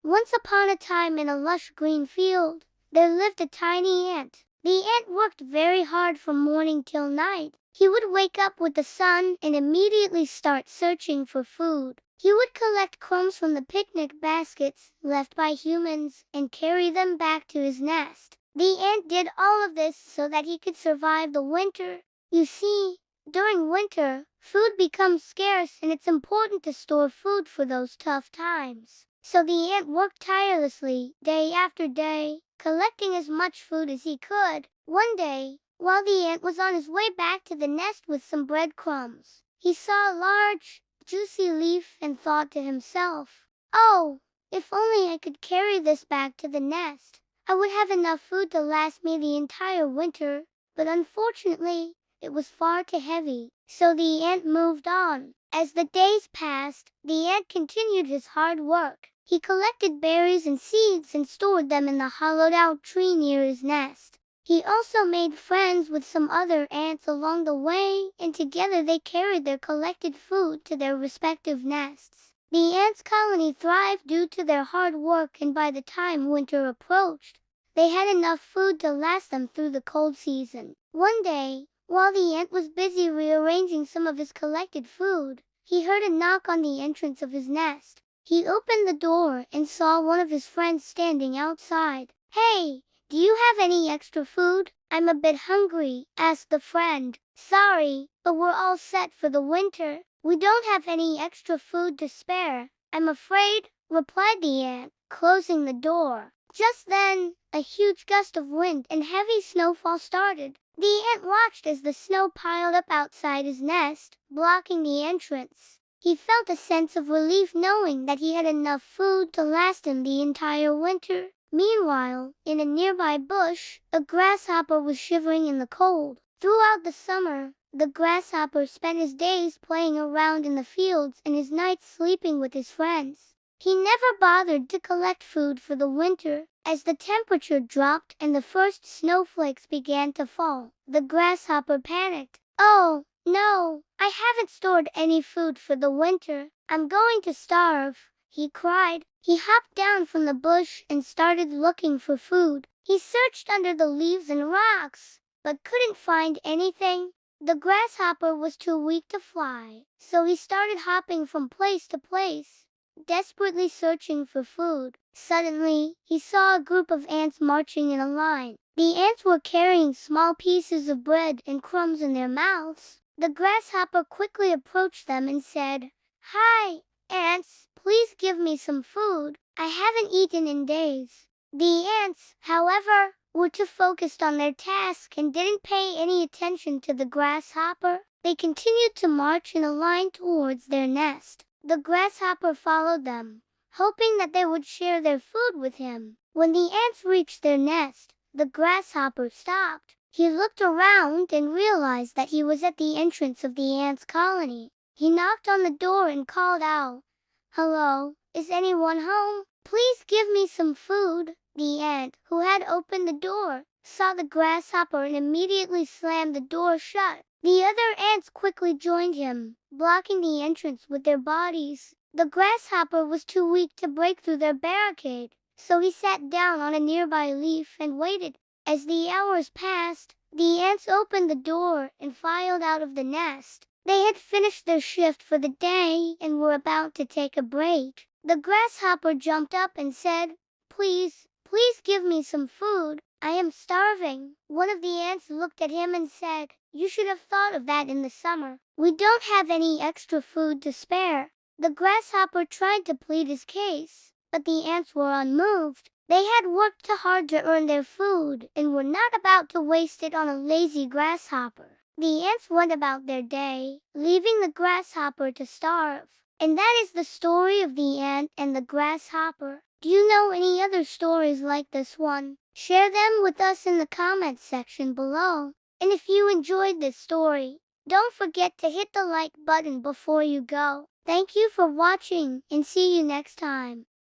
Once upon a time in a lush green field, there lived a tiny ant. The ant worked very hard from morning till night. He would wake up with the sun and immediately start searching for food. He would collect crumbs from the picnic baskets left by humans and carry them back to his nest. The ant did all of this so that he could survive the winter. You see, during winter, food becomes scarce and it's important to store food for those tough times. So the ant worked tirelessly, day after day, collecting as much food as he could. One day, while the ant was on his way back to the nest with some breadcrumbs, he saw a large, juicy leaf and thought to himself, "Oh, if only I could carry this back to the nest, I would have enough food to last me the entire winter." But unfortunately, it was far too heavy, so the ant moved on. As the days passed, the ant continued his hard work. He collected berries and seeds and stored them in the hollowed-out tree near his nest. He also made friends with some other ants along the way, and together they carried their collected food to their respective nests. The ants' colony thrived due to their hard work, and by the time winter approached, they had enough food to last them through the cold season. One day, while the ant was busy rearranging some of his collected food, he heard a knock on the entrance of his nest. He opened the door and saw one of his friends standing outside. "Hey, do you have any extra food? I'm a bit hungry," asked the friend. "Sorry, but we're all set for the winter. We don't have any extra food to spare, I'm afraid," replied the ant, closing the door. Just then, a huge gust of wind and heavy snowfall started. The ant watched as the snow piled up outside his nest, blocking the entrance. He felt a sense of relief knowing that he had enough food to last him the entire winter. Meanwhile, in a nearby bush, a grasshopper was shivering in the cold. Throughout the summer, the grasshopper spent his days playing around in the fields and his nights sleeping with his friends. He never bothered to collect food for the winter. As the temperature dropped and the first snowflakes began to fall, the grasshopper panicked. "Oh, no, I haven't stored any food for the winter. I'm going to starve," he cried. He hopped down from the bush and started looking for food. He searched under the leaves and rocks, but couldn't find anything. The grasshopper was too weak to fly, so he started hopping from place to place, desperately searching for food. Suddenly, he saw a group of ants marching in a line. The ants were carrying small pieces of bread and crumbs in their mouths. The grasshopper quickly approached them and said, "Hi, ants, please give me some food. I haven't eaten in days." The ants, however, were too focused on their task and didn't pay any attention to the grasshopper. They continued to march in a line towards their nest. The grasshopper followed them, hoping that they would share their food with him. When the ants reached their nest, the grasshopper stopped. He looked around and realized that he was at the entrance of the ants' colony. He knocked on the door and called out, "Hello, is anyone home? Please give me some food." The ant, who had opened the door, saw the grasshopper and immediately slammed the door shut. The other ants quickly joined him, blocking the entrance with their bodies. The grasshopper was too weak to break through their barricade, so he sat down on a nearby leaf and waited. As the hours passed, the ants opened the door and filed out of the nest. They had finished their shift for the day and were about to take a break. The grasshopper jumped up and said, Please give me some food. I am starving." One of the ants looked at him and said, "You should have thought of that in the summer. We don't have any extra food to spare." The grasshopper tried to plead his case, but the ants were unmoved. They had worked too hard to earn their food and were not about to waste it on a lazy grasshopper. The ants went about their day, leaving the grasshopper to starve. And that is the story of the ant and the grasshopper. Do you know any other stories like this one? Share them with us in the comments section below. And if you enjoyed this story, don't forget to hit the like button before you go. Thank you for watching and see you next time.